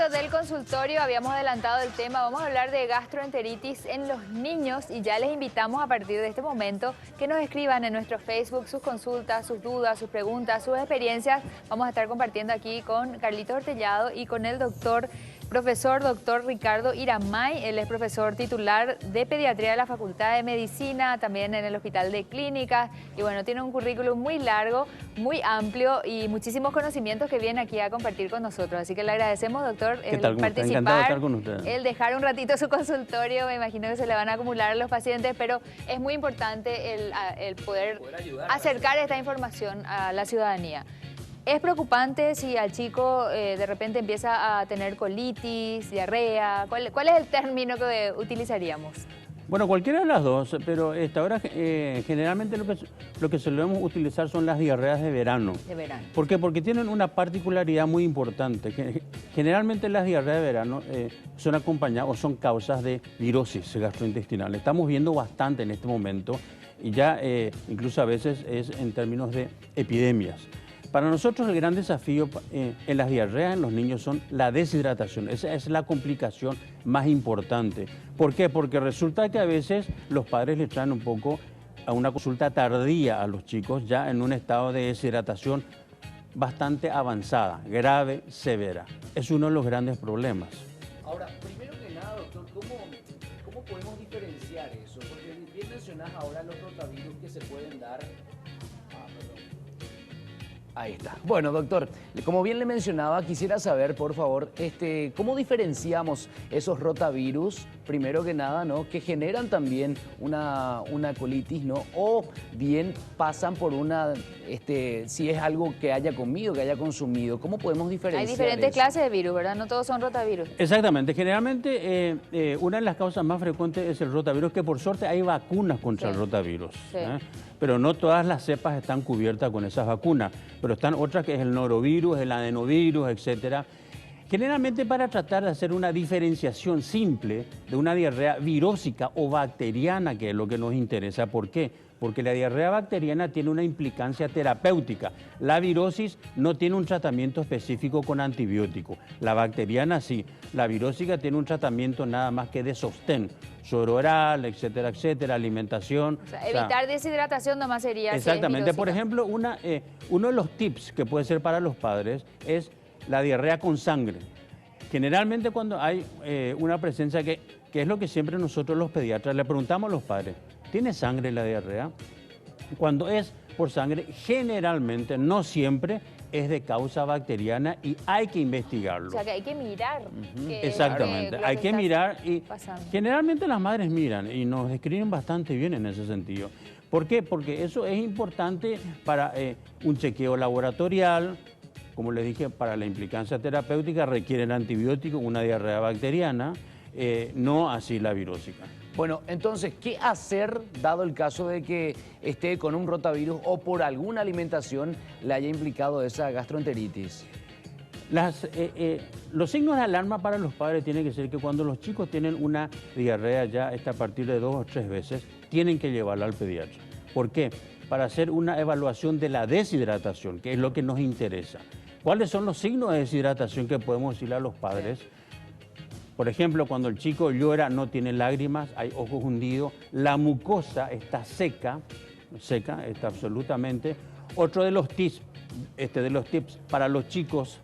momento del consultorio, habíamos adelantado el tema, vamos a hablar de gastroenteritis en los niños y ya les invitamos a partir de este momento que nos escriban en nuestro Facebook sus consultas, sus dudas, sus preguntas, sus experiencias. Vamos a estar compartiendo aquí con Carlitos Hortellado y con el profesor doctor Ricardo Iramay. Él es profesor titular de pediatría de la Facultad de Medicina, también en el Hospital de Clínicas. Y bueno, tiene un currículum muy largo, muy amplio y muchísimos conocimientos que viene aquí a compartir con nosotros. Así que le agradecemos, doctor, el participar, estar con usted. El dejar un ratito su consultorio. Me imagino que se le van a acumular a los pacientes, pero es muy importante el poder acercar esta información a la ciudadanía. ¿Es preocupante si al chico de repente empieza a tener colitis, diarrea? ¿Cuál es el término que utilizaríamos? Bueno, cualquiera de las dos, pero ahora generalmente lo que solemos utilizar son las diarreas de verano. De verano. ¿Por qué? Porque tienen una particularidad muy importante. Generalmente las diarreas de verano son acompañadas o son causas de virosis gastrointestinal. Estamos viendo bastante en este momento y ya incluso a veces es en términos de epidemias. Para nosotros el gran desafío en las diarreas en los niños son la deshidratación. Esa es la complicación más importante. ¿Por qué? Porque resulta que a veces los padres les traen un poco a una consulta tardía a los chicos ya en un estado de deshidratación bastante avanzada, grave, severa. Es uno de los grandes problemas. Ahora, primero que nada, doctor, ¿cómo podemos diferenciar eso? Porque bien mencionás ahora los rotavirus que se pueden dar. Ahí está. Bueno, doctor, como bien le mencionaba, quisiera saber, por favor, ¿cómo diferenciamos esos rotavirus, primero que nada, ¿no? Que generan también una colitis, ¿no? O bien pasan por si es algo que haya comido, que haya consumido. ¿Cómo podemos diferenciar Hay diferentes eso? clases de virus, ¿verdad? No todos son rotavirus. Exactamente. Generalmente una de las causas más frecuentes es el rotavirus, que por suerte hay vacunas contra el rotavirus. Sí. Pero no todas las cepas están cubiertas con esas vacunas. Pero están otras que es el norovirus, el adenovirus, etcétera. Generalmente para tratar de hacer una diferenciación simple de una diarrea virósica o bacteriana, que es lo que nos interesa. ¿Por qué? Porque la diarrea bacteriana tiene una implicancia terapéutica. La virosis no tiene un tratamiento específico con antibiótico. La bacteriana sí. La virósica tiene un tratamiento nada más que de sostén. Suero oral, etcétera, etcétera, alimentación. O sea, evitar deshidratación nomás sería. Exactamente. Por ejemplo, uno de los tips que puede ser para los padres es la diarrea con sangre. Generalmente cuando hay una presencia que es lo que siempre nosotros los pediatras le preguntamos a los padres, ¿tiene sangre la diarrea? Cuando es por sangre, generalmente, no siempre, es de causa bacteriana y hay que investigarlo. O sea, que hay que mirar. Exactamente, hay que mirar y pasando. Generalmente las madres miran y nos describen bastante bien en ese sentido. ¿Por qué? Porque eso es importante para un chequeo laboratorial. Como les dije, para la implicancia terapéutica requieren antibióticos, una diarrea bacteriana, no así la virósica. Bueno, entonces, ¿qué hacer dado el caso de que esté con un rotavirus o por alguna alimentación le haya implicado esa gastroenteritis? Los signos de alarma para los padres tienen que ser que cuando los chicos tienen una diarrea ya a partir de 2 o 3 veces, tienen que llevarla al pediatra. ¿Por qué? Para hacer una evaluación de la deshidratación, que es lo que nos interesa. ¿Cuáles son los signos de deshidratación que podemos decirle a los padres? Por ejemplo, cuando el chico llora, no tiene lágrimas, hay ojos hundidos, la mucosa está seca está absolutamente. Otro de los tips, para los chicos,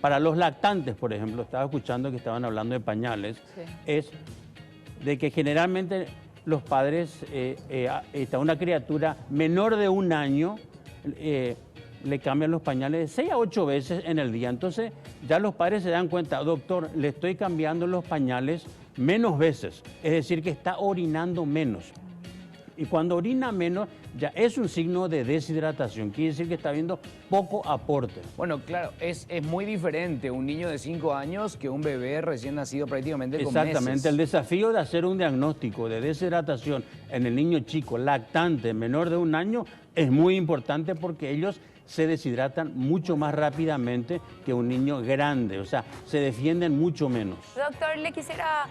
para los lactantes, por ejemplo, estaba escuchando que estaban hablando de pañales, es de que generalmente los padres, está una criatura menor de 1 año, le cambian los pañales de 6 a 8 veces en el día. Entonces ya los padres se dan cuenta, doctor, le estoy cambiando los pañales menos veces, es decir, que está orinando menos. Y cuando orina menos, ya es un signo de deshidratación, quiere decir que está habiendo poco aporte. Bueno, claro, es muy diferente un niño de 5 años que un bebé recién nacido prácticamente con meses. Exactamente, el desafío de hacer un diagnóstico de deshidratación en el niño chico, lactante, menor de 1 año, es muy importante porque ellos se deshidratan mucho más rápidamente que un niño grande, o sea, se defienden mucho menos. Doctor, le quisiera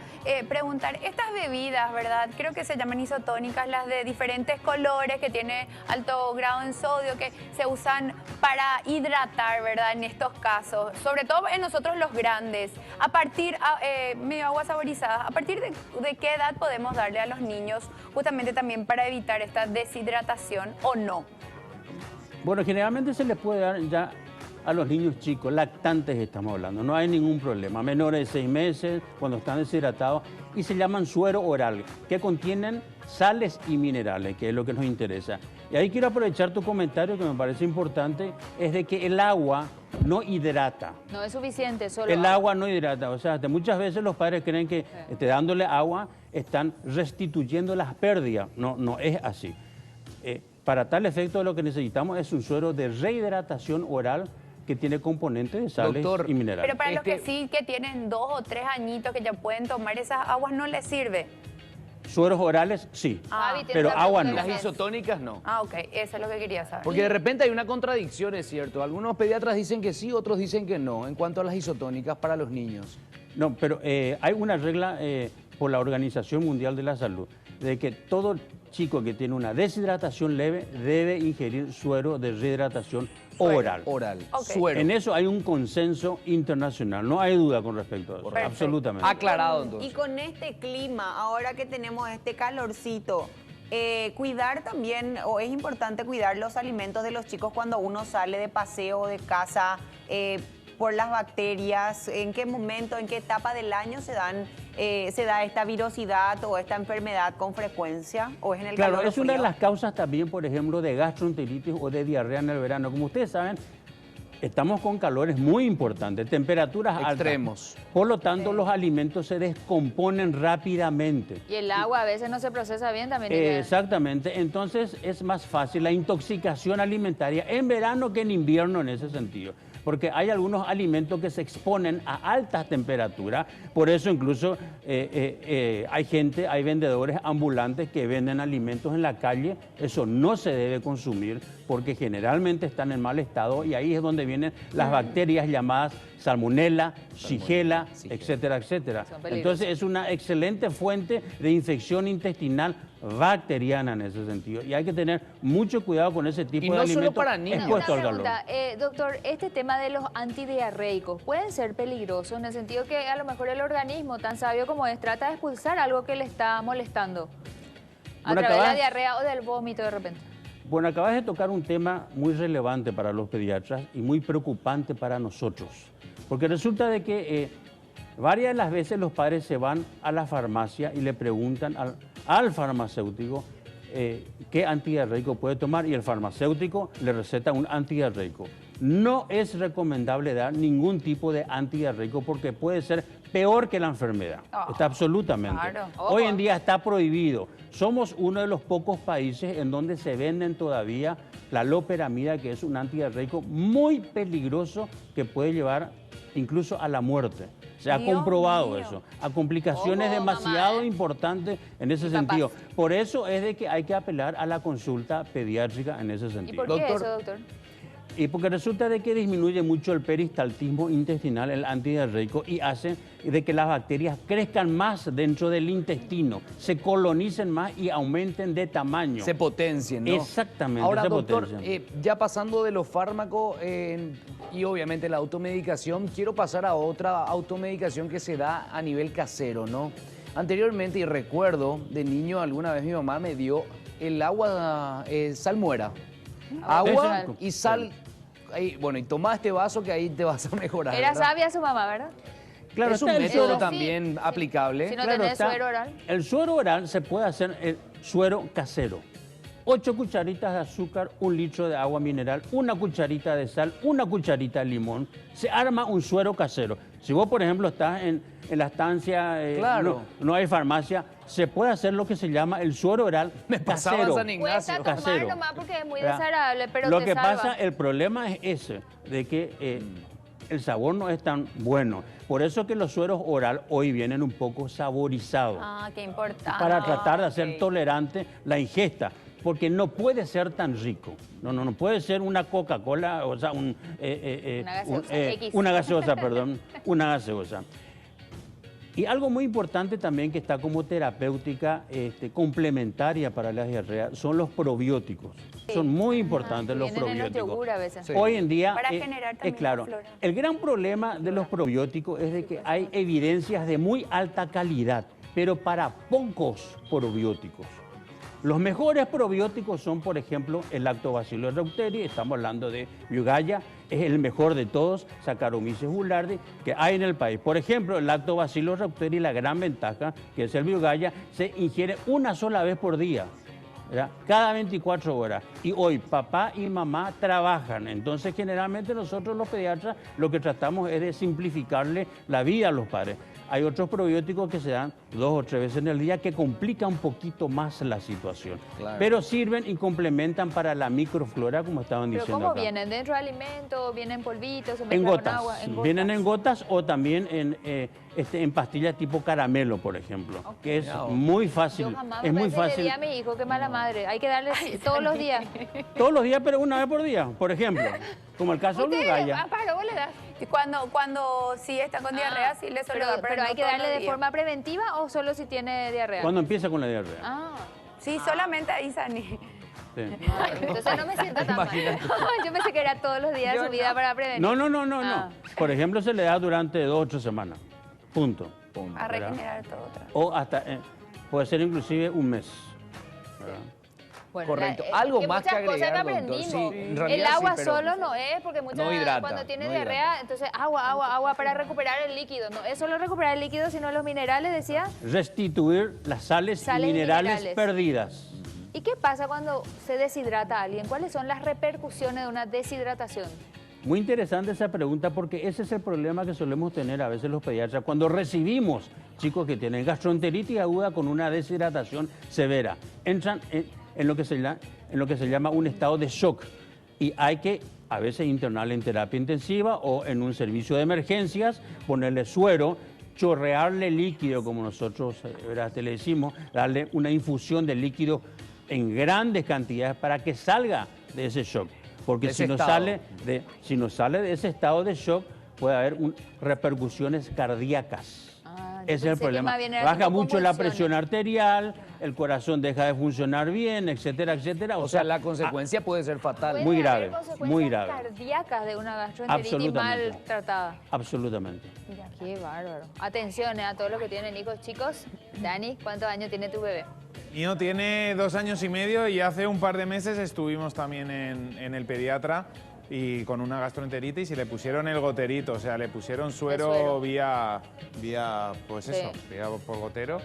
preguntar, estas bebidas, ¿verdad? Creo que se llaman isotónicas, las de diferentes colores, que tiene alto grado en sodio, que se usan para hidratar, ¿verdad? En estos casos, sobre todo en nosotros los grandes. Medio agua saborizada, ¿a partir de qué edad podemos darle a los niños justamente también para evitar esta deshidratación o no? Bueno, generalmente se les puede dar ya a los niños chicos, lactantes estamos hablando, no hay ningún problema, menores de 6 meses, cuando están deshidratados, y se llaman suero oral, que contienen sales y minerales, que es lo que nos interesa. Y ahí quiero aprovechar tu comentario, que me parece importante, es de que el agua no hidrata. No es suficiente, solo El agua no hidrata, o sea, muchas veces los padres creen que dándole agua están restituyendo las pérdidas, no es así. Para tal efecto, lo que necesitamos es un suero de rehidratación oral que tiene componentes de sales y minerales. Pero para los que sí, que tienen 2 o 3 añitos, que ya pueden tomar esas aguas, ¿no les sirve? Sueros orales, sí, Fabi tiene pero una agua pregunta no. Las isotónicas no. Ah, ok, eso es lo que quería saber. Porque de repente hay una contradicción, es cierto. Algunos pediatras dicen que sí, otros dicen que no, en cuanto a las isotónicas para los niños. No, pero hay una regla por la Organización Mundial de la Salud, de que todo chico que tiene una deshidratación leve debe ingerir suero de rehidratación oral. Oral, Ok. suero. En eso hay un consenso internacional, no hay duda con respecto a eso, Perfecto. absolutamente. Aclarado entonces. Y con este clima, ahora que tenemos este calorcito, cuidar también, o es importante cuidar los alimentos de los chicos cuando uno sale de paseo o de casa por las bacterias. ¿En qué momento, en qué etapa del año se da esta virosidad o esta enfermedad con frecuencia? ¿O es en el Claro, calor o es una de frío? las causas también, por ejemplo, de gastroenteritis o de diarrea en el verano. Como ustedes saben, estamos con calores muy importantes, temperaturas Extremos. altas. Por lo tanto, los alimentos se descomponen rápidamente. Y el agua a veces no se procesa bien también. Exactamente, entonces es más fácil la intoxicación alimentaria en verano que en invierno en ese sentido, porque hay algunos alimentos que se exponen a altas temperaturas, por eso incluso hay vendedores ambulantes que venden alimentos en la calle, eso no se debe consumir porque generalmente están en mal estado y ahí es donde vienen las bacterias llamadas Salmonella, Shigella, etcétera, etcétera. Entonces es una excelente fuente de infección intestinal bacteriana en ese sentido y hay que tener mucho cuidado con ese tipo Y de no solo alimentos para niños. expuestos Una al calor. pregunta, doctor, este tema de los antidiarreicos pueden ser peligrosos en el sentido que a lo mejor el organismo, tan sabio como es, trata de expulsar algo que le está molestando a Bueno, través de la acabas- diarrea o del vómito de repente. Bueno, acabas de tocar un tema muy relevante para los pediatras y muy preocupante para nosotros, porque resulta de que varias de las veces los padres se van a la farmacia y le preguntan al farmacéutico qué antidiarreico puede tomar y el farmacéutico le receta un antidiarreico. No es recomendable dar ningún tipo de antidiarreico porque puede ser peor que la enfermedad. Está absolutamente. claro. Hoy en día está prohibido. Somos uno de los pocos países en donde se venden todavía la loperamida, que es un antidiarreico muy peligroso que puede llevar incluso a la muerte. Se ha Dios comprobado mío. eso, a complicaciones Ojo, demasiado mamá, importantes en ese Y sentido. papás. Por eso es de que hay que apelar a la consulta pediátrica en ese ¿Y sentido. por qué Doctor. eso, doctor? Y porque resulta de que disminuye mucho el peristaltismo intestinal, el antidiarreico, y hace de que las bacterias crezcan más dentro del intestino, se colonicen más y aumenten de tamaño. Se potencien, ¿no? Exactamente, Ahora, se doctor, potencian. ya pasando de los fármacos y obviamente la automedicación, quiero pasar a otra automedicación que se da a nivel casero, ¿no? Anteriormente, y recuerdo, de niño alguna vez mi mamá me dio el agua salmuera. Agua Eso. y sal. Ahí, bueno, y toma este vaso que ahí te vas a mejorar. Era ¿verdad? sabia su mamá, ¿verdad? Claro, Es un está el método suero. también Sí, aplicable. Si no Claro, tenés está. suero oral. El suero oral se puede hacer el suero casero. 8 cucharitas de azúcar, 1 litro de agua mineral, 1 cucharita de sal, 1 cucharita de limón. Se arma un suero casero. Si vos, por ejemplo, estás en la estancia, Claro. no hay farmacia, se puede hacer lo que se llama el suero oral Me pasaba en casero. San Ignacio. Cuesta tomar Casero. nomás porque es muy ¿Verdad? desagradable, pero Lo te que salva. pasa, el problema es ese, de que el sabor no es tan bueno. Por eso que los sueros oral hoy vienen un poco saborizados. Ah, qué importante. Para tratar de hacer ok. tolerante la ingesta. porque no puede ser tan rico. No puede ser una Coca-Cola, o sea, una gaseosa, perdón, una gaseosa. Y algo muy importante también que está como terapéutica complementaria para la diarrea son los probióticos. Sí. Son muy importantes los probióticos. En el yogur a veces. Sí. Hoy en día, para generar también claro, la flora. El gran problema de los probióticos es de que hay evidencias de muy alta calidad, pero para pocos probióticos. Los mejores probióticos son, por ejemplo, el Lactobacillus reuteri, estamos hablando de Bugaya, es el mejor de todos, Saccharomyces boulardii, que hay en el país. Por ejemplo, el Lactobacillus reuteri, la gran ventaja, que es el Bugaya, se ingiere una sola vez por día, ¿verdad? Cada 24 horas. Y hoy papá y mamá trabajan, entonces generalmente nosotros los pediatras lo que tratamos es de simplificarle la vida a los padres. Hay otros probióticos que se dan 2 o 3 veces en el día que complican un poquito más la situación. Claro. Pero sirven y complementan para la microflora, como estaban diciendo acá. ¿Pero cómo vienen? ¿Dentro de alimentos? ¿Vienen en polvitos? En gotas. Agua? Vienen en gotas o también en pastillas tipo caramelo, por ejemplo. Okay. Que es muy fácil. Yo jamás es muy le fácil. di a mi hijo, qué mala madre. Hay que darle todos los días. Todos los días, pero una vez por día, por ejemplo. Como el caso de Bugaya. ¿Vos le das? Cuando sí está con diarrea, sí le suelo dar. Pero hay que darle de forma preventiva o solo si tiene diarrea. Cuando empieza con la diarrea. Sí, solamente ahí, Sani. Sí. Entonces no me siento tan mal. Yo pensé que era todos los días de su vida para prevenir. No. Por ejemplo, se le da durante 2 o 3 semanas. Punto. A regenerar todo otra vez. O hasta, puede ser inclusive un mes. Bueno, correcto. Algo más que agregar, doctor. Sí, el agua sí, pero solo no es, porque muchas veces cuando tiene diarrea, entonces agua para recuperar el líquido. No es solo recuperar el líquido, sino los minerales, decía. Restituir las sales y minerales perdidas. ¿Y qué pasa cuando se deshidrata a alguien? ¿Cuáles son las repercusiones de una deshidratación? Muy interesante esa pregunta porque ese es el problema que solemos tener a veces los pediatras. Cuando recibimos chicos que tienen gastroenteritis aguda con una deshidratación severa, entran en lo que se llama un estado de shock y hay que a veces internarle en terapia intensiva o en un servicio de emergencias, ponerle suero, chorrearle líquido, como nosotros le decimos, darle una infusión de líquido en grandes cantidades para que salga de ese shock. Porque si no sale de ese estado de shock, puede haber repercusiones cardíacas. Ese es el problema. Baja mucho la presión arterial, el corazón deja de funcionar bien, etcétera, etcétera. O sea, la consecuencia puede ser fatal. Muy grave, muy grave. Cardíacas de una gastroenteritis mal tratada. Absolutamente. Mira, qué bárbaro. Atención a todos los que tienen hijos chicos. Dani, ¿cuántos años tiene tu bebé? Mío tiene 2 años y medio y hace un par de meses estuvimos también en el pediatra y con una gastroenteritis y le pusieron el goterito, o sea, le pusieron suero vía pues eso, vía por gotero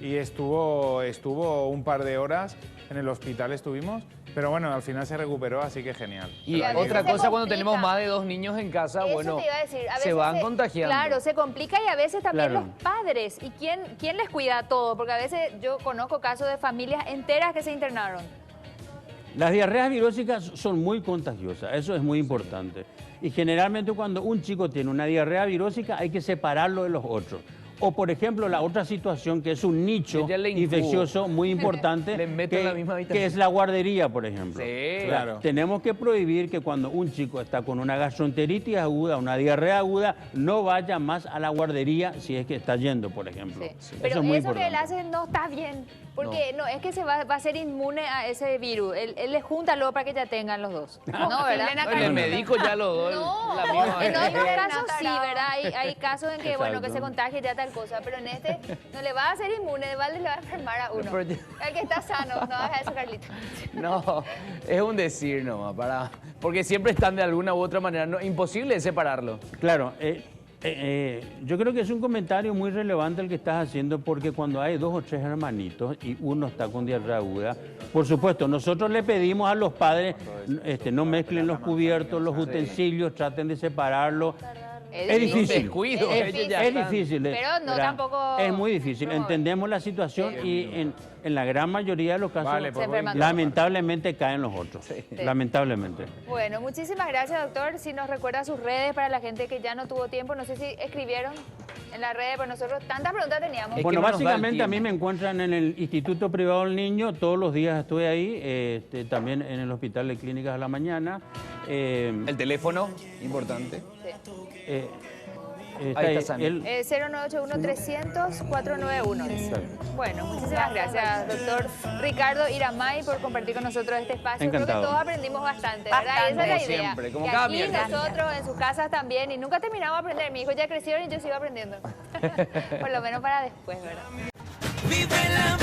y estuvo un par de horas en el hospital estuvimos, pero bueno, al final se recuperó, así que genial. Y otra cosa, cuando tenemos más de 2 niños en casa, eso bueno, te iba a decir. A veces se van contagiando. Claro, se complica y a veces también los padres. ¿Y quién les cuida todo? Porque a veces yo conozco casos de familias enteras que se internaron. Las diarreas virósicas son muy contagiosas, eso es muy importante. Y generalmente cuando un chico tiene una diarrea virósica hay que separarlo de los otros. O por ejemplo la otra situación que es un nicho infeccioso muy importante que es la guardería, por ejemplo. Sí, claro. Tenemos que prohibir que cuando un chico está con una gastroenteritis aguda, una diarrea aguda, no vaya más a la guardería si es que está yendo, por ejemplo. Sí. Pero eso que él hace no está bien, porque no es que se va a ser inmune a ese virus. Él le junta luego para que ya tengan los dos. No, ¿verdad? En el médico ya los dos. No, en otros casos sí, ¿verdad? Hay casos en que, bueno, que se contagie ya tal cosa, pero en este no le va a hacer inmune, de balde le va a enfermar a uno. El que está sano, no haga eso, Carlito. No, es un decir nomás, porque siempre están de alguna u otra manera, imposible separarlo. Claro, yo creo que es un comentario muy relevante el que estás haciendo porque cuando hay 2 o 3 hermanitos y uno está con diarrea aguda, por supuesto, nosotros le pedimos a los padres no mezclen los cubiertos, los utensilios, traten de separarlo. Es difícil. Es difícil. Pero no tampoco... Es muy difícil. Entendemos la situación y en la gran mayoría de los casos, Vale, pues Se enferman todos. lamentablemente caen los otros. Lamentablemente. Bueno, muchísimas gracias, doctor. Si nos recuerda sus redes para la gente que ya no tuvo tiempo, no sé si escribieron en las redes, pero nosotros tantas preguntas teníamos. Es Bueno, que no nos da el básicamente a mí tiempo. me encuentran en el Instituto Privado del Niño, todos los días estoy ahí, también en el Hospital de Clínicas a la mañana. El teléfono, importante. Sí. Ahí está Sani. 0981-300-491. Bueno, muchísimas gracias, doctor Ricardo Iramay, por compartir con nosotros este espacio. Creo Encantado. que todos aprendimos bastante, ¿verdad? Bastante. Esa es la Como idea. siempre, como que cada aquí miércoles. nosotros, en sus casas también, y nunca terminamos de aprender. Mis hijos ya crecieron y yo sigo aprendiendo. Por lo menos para después, ¿verdad? Vive la